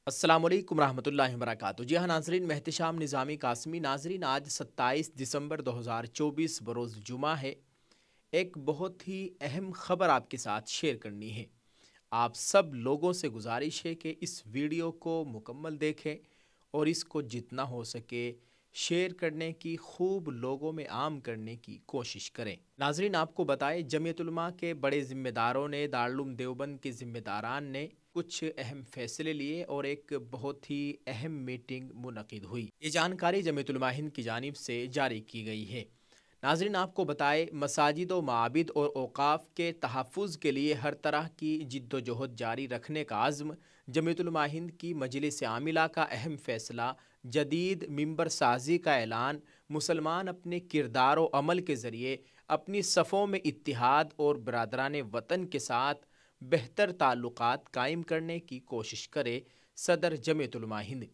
अस्सलामुअलैकुम रहमतुल्लाहि वबरकातुहू। जी हाँ नाजरीन, मैं एहतिशाम निज़ामी कासमी। नाजरीन, आज 27 दिसंबर 2024 बरोज़ जुमा है। एक बहुत ही अहम ख़बर आपके साथ शेयर करनी है। आप सब लोगों से गुजारिश है कि इस वीडियो को मुकम्मल देखें और इसको जितना हो सके शेयर करने की, खूब लोगों में आम करने की कोशिश करें। नाजरीन, आपको बताएं, जमीयत उलमा के बड़े ज़िम्मेदारों ने, दारुल देवबंद के ज़िम्मेदारान ने कुछ अहम फैसले लिए और एक बहुत ही अहम मीटिंग मुनक़िद हुई। ये जानकारी जमीयत उलमा हिंद की जानिब से जारी की गई है। नाज़रीन, आपको बताएं, मसाजिद व माबिद और औक़ाफ़ के तहफ़्फ़ुज़ के लिए हर तरह की जिद्दोजहद जारी रखने का आज़्म। जमीयत उलमा हिंद की मजलिस आमिला का अहम फ़ैसला, जदीद मिंबर साज़ी का ऐलान। मुसलमान अपने किरदार व अमल के ज़रिए अपनी सफ़ों में इत्तिहाद और बरादरान वतन के साथ बेहतर ताल्लुक़ात कायम करने की कोशिश करे। सदर जमीयत उलमा हिंद।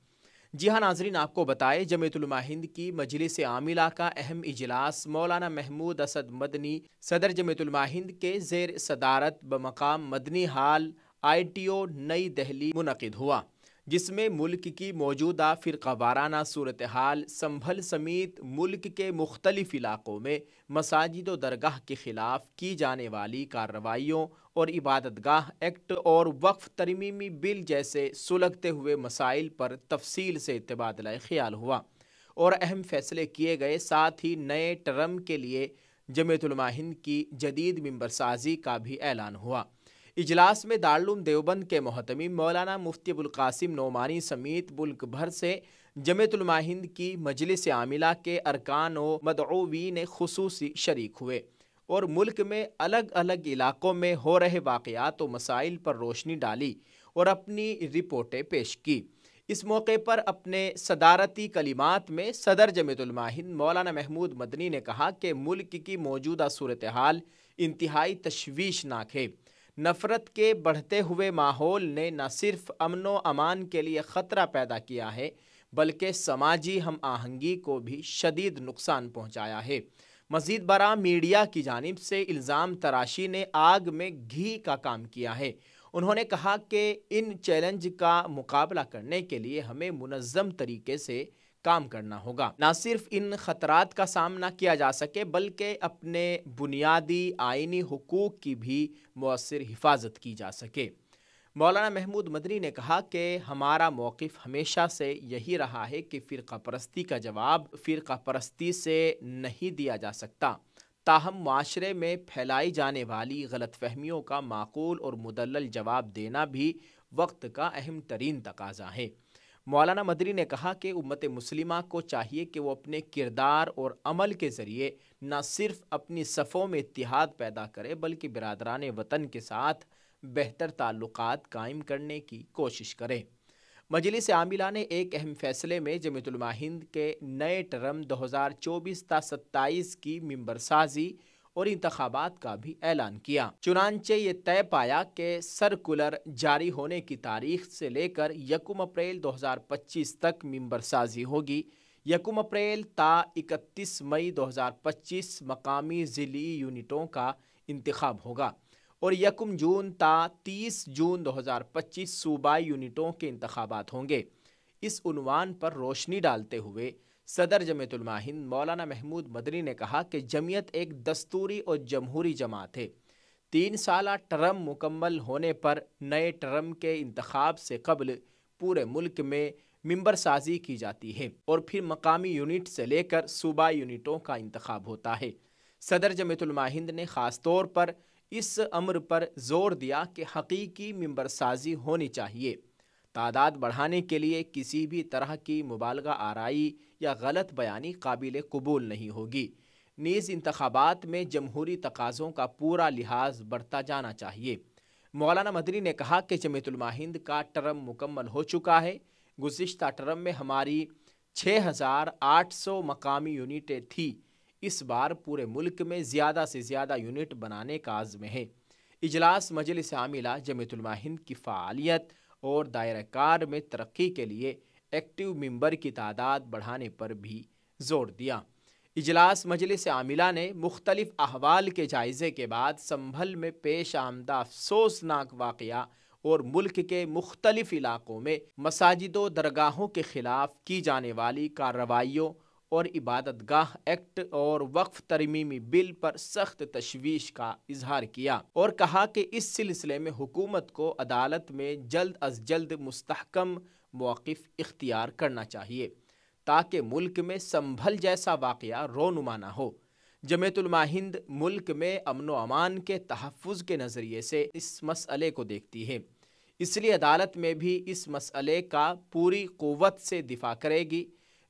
जी हाँ नाजरीन, आपको बताएं, जमीयत उलमा हिंद की मजलिस आमिला का अहम इजलास मौलाना महमूद असद मदनी, सदर जमीयत उलमा हिंद के ज़ेर सदारत बमकाम मदनी हाल ITO नई दिल्ली मुनक़िद हुआ, जिसमें मुल्क की मौजूदा फ़िरक़ा वाराना सूरत हाल, संभल समेत मुल्क के मुख्तलिफ इलाक़ों में मसाजिद व दरगाह के ख़िलाफ़ की जाने वाली कार्रवाइयों और इबादतगाह एक्ट और वक्फ तरमीमी बिल जैसे सुलगते हुए मसाइल पर तफसील से तबादला ख्याल हुआ और अहम फैसले किए गए। साथ ही नए टर्म के लिए जमीयत उलमा हिंद की जदीद मिंबर साजी का भी ऐलान हुआ। इजलास में दारुल देवबंद के मोहतमिम मौलाना मुफ्ती अबुल कासिम नोमानी समेत मुल्क भर से जमीयत उलमा हिंद की मजलिस आमिला के अरकान व मदऊवीन खुसूसी शरीक हुए और मुल्क में अलग अलग इलाक़ों में हो रहे वाक़यात व मसाइल पर रोशनी डाली और अपनी रिपोर्टें पेश की। इस मौके पर अपने सदारती कलिमात में सदर जमीयत उलमा हिंद मौलाना महमूद मदनी ने कहा कि मुल्क की मौजूदा सूरत हाल इंतहाई तशवीशनाक है। नफ़रत के बढ़ते हुए माहौल ने न सिर्फ अमन व अमान के लिए ख़तरा पैदा किया है, बल्कि समाजी हम आहंगी को भी शदीद नुकसान पहुँचाया है। मज़ीद बरा मीडिया की जानिब से इल्ज़ाम तराशी ने आग में घी का काम किया है। उन्होंने कहा कि इन चैलेंज का मुकाबला करने के लिए हमें मुनज़्ज़म तरीके से काम करना होगा। न सिर्फ इन ख़तरात का सामना किया जा सके, बल्कि अपने बुनियादी आइनी हुकूक की भी मुअस्सिर हिफाजत की जा सके। मौलाना महमूद मदनी ने कहा कि हमारा मौक़िफ़ हमेशा से यही रहा है कि फ़िरक़ा परस्ती का जवाब फ़िरक़ा परस्ती से नहीं दिया जा सकता। ताहम माशरे में फैलाई जाने वाली गलतफ़हमियों का माक़ूल और मुदल्लल जवाब देना भी वक्त का अहम तरीन तकाज़ा है। मौलाना मदनी ने कहा कि उम्मत मुस्लिमा को चाहिए कि वो अपने किरदार और अमल के ज़रिए न सिर्फ अपनी सफ़ों में इत्तिहाद पैदा करे, बल्कि बिरादरान वतन के साथ बेहतर ताल्लुक़ात कायम करने की कोशिश करे। मजलिस आमिला ने एक अहम फैसले में जमीयत उलमा हिंद के नए टर्म 2024-27 की मिंबर साजी और इंतखाबात का भी ऐलान किया। चुनांचे ये तय पाया कि सर्कुलर जारी होने की तारीख से लेकर 1 अप्रैल 2025 तक मिंबर साजी होगी। 1 अप्रैल ता 31 मई 2025 मकामी ज़िली यूनिटों का इंतखाब होगा और 1 जून ता 30 जून 2025 सूबाई यूनिटों के इंतखाबात होंगे। इस उन्वान पर रोशनी डालते हुए सदर जमीयत उलमा हिंद मौलाना महमूद मदनी ने कहा कि जमीयत एक दस्तूरी और जमहूरी जमात है। 3 साला टर्म मुकम्मल होने पर नए टर्म के इंतखाब से कबल पूरे मुल्क में मिंबर साजी की जाती है और फिर मकामी यूनिट से लेकर सूबाई यूनिटों का इंतखाब होता है। सदर जमीयत उलमा हिंद ने ख़ास तौर पर इस अम्र पर जोर दिया कि हकीकी मिंबर साजी होनी चाहिए। तादाद बढ़ाने के लिए किसी भी तरह की मुबालगा आराई या गलत बयानी काबिल कबूल नहीं होगी। नीज़ इंतखाबात में जमहूरी तकाज़ों का पूरा लिहाज बरता जाना चाहिए। मौलाना मदनी ने कहा कि जमीयत उलमा हिंद का टर्म मुकम्मल हो चुका है। गुज़िश्ता टर्म में हमारी 6800 मकामी यूनिटें थी। इस बार पूरे मुल्क में ज़्यादा से ज़्यादा यूनिट बनाने का आज़्म है। इजलास मजलिस आमिला जमीयत उलमा हिंद की फ़ालियत और दायरा कार में तरक्की के लिए एक्टिव मेंबर की तादाद बढ़ाने पर भी जोर दिया। इजलास मजलिस आमिला ने मुख्तलिफ अहवाल के जायज़े के बाद संभल में पेश आमदा अफसोसनाक वाक़या اور ملک کے مختلف علاقوں میں مساجد و درگاہوں کے خلاف کی جانے والی کارروائیوں اور عبادت گاہ ایکٹ اور وقف ترمیمی بل پر سخت تشویش کا اظہار کیا اور کہا کہ اس سلسلے میں حکومت کو عدالت میں جلد از جلد مستحکم موقف اختیار کرنا چاہیے تاکہ ملک میں سنبھل جیسا واقعہ رونما نہ ہو۔ جمعیت علماء ہند ملک میں امن و امان کے تحفظ کے نظریے سے اس مسئلے کو دیکھتی ہے، اس لیے عدالت میں بھی اس مسئلے کا پوری قوت سے دفاع کرے گی۔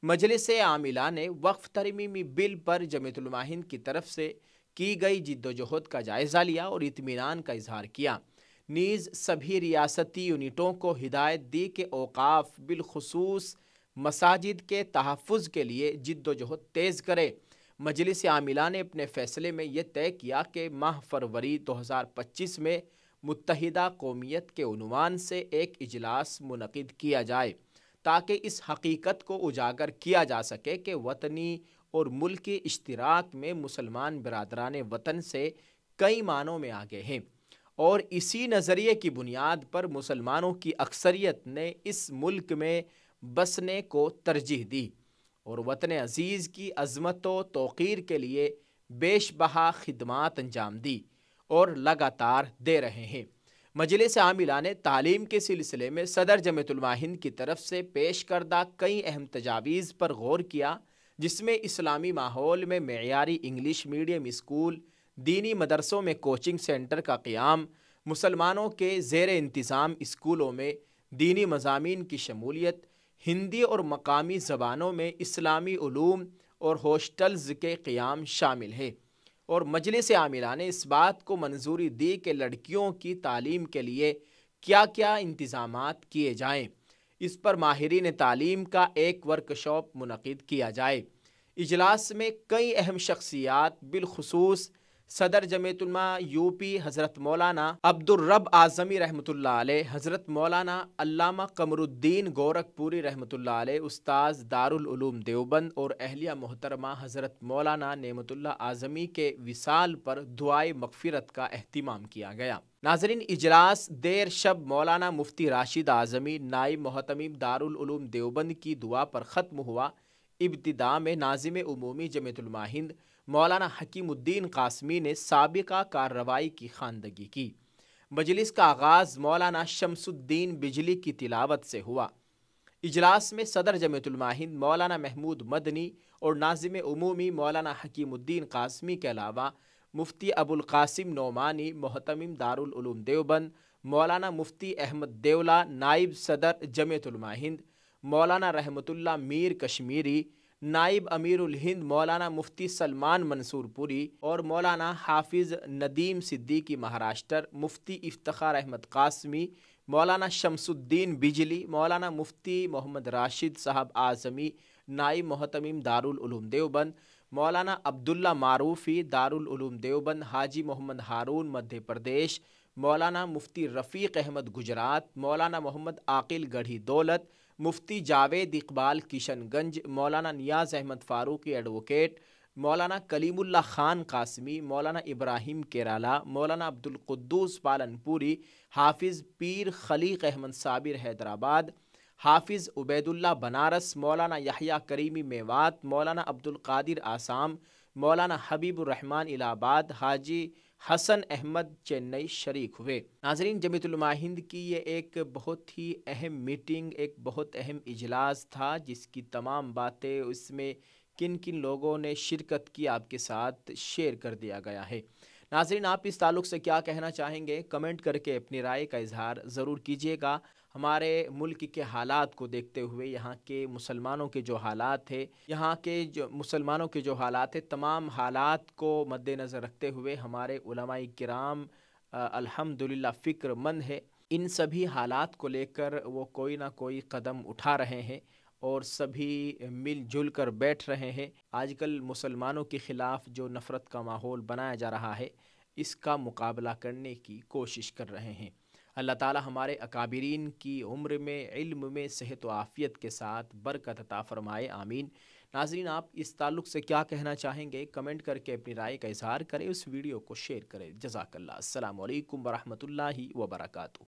مجلس عاملہ نے وقف ترمیمی بل پر جمعیت علماء ہند کی طرف سے کی گئی جدوجہد کا جائزہ لیا اور اطمینان کا اظہار کیا۔ نیز سبھی ریاستی یونٹوں کو ہدایت دی کہ اوقاف بالخصوص مساجد کے تحفظ کے لیے جدوجہد تیز کرے۔ مجلس عاملہ نے اپنے فیصلے میں یہ طے کیا کہ ماہ فروری 2025 میں متحدہ قومیت کے عنوان سے ایک اجلاس منعقد کیا جائے تاکہ اس حقیقت کو اجاگر کیا جا سکے کہ وطنی اور ملکی اشتراک میں مسلمان برادران وطن سے کئی معنوں میں آگے ہیں، اور اسی نظریے کی بنیاد پر مسلمانوں کی اکثریت نے اس ملک میں بسنے کو ترجیح دی اور وطن عزیز کی عظمت و توقیر کے لیے بیش بہا خدمات انجام دی اور لگاتار دے رہے ہیں۔ مجلس عاملہ نے تعلیم کے سلسلے میں صدر جمعیت علماء ہند کی طرف سے پیش کردہ کئی اہم تجاویز پر غور کیا، جس میں اسلامی ماحول میں معیاری انگلش میڈیم اسکول، دینی مدرسوں میں کوچنگ سینٹر کا قیام، مسلمانوں کے زیر انتظام اسکولوں میں دینی مضامین کی شمولیت، ہندی اور مقامی زبانوں میں اسلامی علوم اور ہاسٹلز کے قیام شامل ہے، اور مجلس عاملہ نے اس بات کو منظوری دی کہ لڑکیوں کی تعلیم کے لیے کیا کیا انتظامات کیے جائیں، اس پر ماہرین تعلیم کا ایک ورکشاپ منعقد کیا جائے۔ اجلاس میں کئی اہم شخصیات بالخصوص صدر جمعیت علماء یو پی حضرت مولانا عبدالرب اعظمی رحمۃ اللہ علیہ، حضرت مولانا علامہ قمر الدین گورکھپوری رحمۃ اللہ علیہ، استاذ دارالعلوم دیوبند اور اہلیہ محترمہ حضرت مولانا نعمت اللہ اعظمی کے وصال پر دعائے مغفرت کا اہتمام کیا گیا۔ ناظرین، اجلاس دیر شب مولانا مفتی راشد اعظمی نائب محتمم دارالعلوم دیوبند کی دعا پر ختم ہوا۔ ابتدا میں ناظم عمومی جمعیت علماء ہند مولانا حکیم الدین قاسمی نے سابقہ کارروائی کی خواندگی کی۔ مجلس کا آغاز مولانا شمس الدین بجلی کی تلاوت سے ہوا۔ اجلاس میں صدر جمعیت علماء ہند مولانا محمود مدنی اور ناظم عمومی مولانا حکیم الدین قاسمی کے علاوہ مفتی ابوالقاسم نعمانی محتمم دارالعلوم دیوبند، مولانا مفتی احمد دیولہ نائب صدر جمعیت علماء ہند، مولانا رحمت اللہ میر کشمیری نائب امیر الہند مولانا مفتی سلمان منصور پوری اور مولانا حافظ ندیم صدیقی مہاراشٹر، مفتی افتخار احمد قاسمی، مولانا شمس الدین بجلی، مولانا مفتی محمد راشد صاحب اعظمی نائب محتمم دارالعلوم دیوبند، مولانا عبداللہ معروفی دارالعلوم دیوبند، حاجی محمد ہارون مدھیہ پردیش، مولانا مفتی رفیق احمد گجرات، مولانا محمد عاقل گڑھی دولت، مفتی جاوید اقبال کشن گنج، مولانا نیاز احمد فاروقی ایڈوکیٹ، مولانا کلیم اللہ خان قاسمی، مولانا ابراہیم کیرالا، مولانا عبدالقدوس پالنپوری، حافظ پیر خلیق احمد صابر حیدرآباد، حافظ عبید اللہ بنارس، مولانا یحییٰ کریمی میوات، مولانا عبدالقادر آسام، مولانا حبیب الرحمن الہ آباد، حاجی حسن احمد چینئی شریک ہوئے۔ ناظرین، جمعیت علماء ہند کی یہ ایک بہت ہی اہم میٹنگ، ایک بہت اہم اجلاس تھا، جس کی تمام باتیں اس میں کن کن لوگوں نے شرکت کی آپ کے ساتھ شیئر کر دیا گیا ہے۔ ناظرین، آپ اس تعلق سے کیا کہنا چاہیں گے؟ کمنٹ کر کے اپنی رائے کا اظہار ضرور کیجیے گا۔ ہمارے ملک کے حالات کو دیکھتے ہوئے، یہاں کے مسلمانوں کے جو حالات ہیں، تمام حالات کو مد نظر رکھتے ہوئے ہمارے علماء کرام الحمدللہ فکر مند ہے۔ ان سبھی حالات کو لے کر وہ کوئی نہ کوئی قدم اٹھا رہے ہیں اور سبھی مل جل کر بیٹھ رہے ہیں۔ آج کل مسلمانوں کے خلاف جو نفرت کا ماحول بنایا جا رہا ہے، اس کا مقابلہ کرنے کی کوشش کر رہے ہیں۔ اللہ تعالی ہمارے اکابرین کی عمر میں، علم میں، صحت و عافیت کے ساتھ برکت عطا فرمائے، آمین۔ ناظرین، آپ اس تعلق سے کیا کہنا چاہیں گے؟ کمنٹ کر کے اپنی رائے کا اظہار کریں، اس ویڈیو کو شیئر کریں۔ جزاک اللہ۔ السلام علیکم ورحمۃ اللہ وبرکاتہ۔